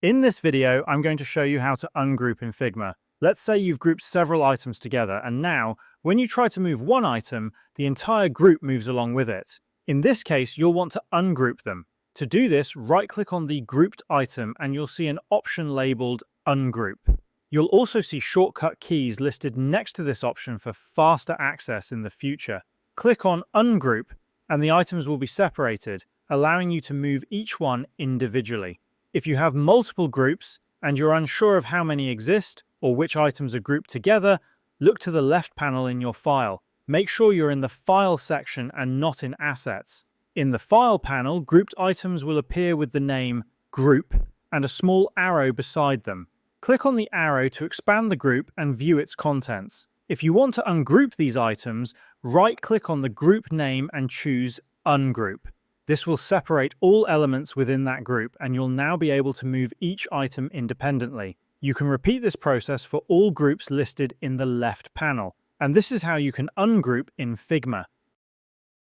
In this video, I'm going to show you how to ungroup in Figma. Let's say you've grouped several items together, and now, when you try to move one item, the entire group moves along with it. In this case, you'll want to ungroup them. To do this, right-click on the grouped item and you'll see an option labeled Ungroup. You'll also see shortcut keys listed next to this option for faster access in the future. Click on Ungroup and the items will be separated, allowing you to move each one individually. If you have multiple groups and you're unsure of how many exist or which items are grouped together, look to the left panel in your file. Make sure you're in the File section and not in Assets. In the File panel, grouped items will appear with the name Group and a small arrow beside them. Click on the arrow to expand the group and view its contents. If you want to ungroup these items, right-click on the group name and choose Ungroup. This will separate all elements within that group and you'll now be able to move each item independently. You can repeat this process for all groups listed in the left panel. And this is how you can ungroup in Figma.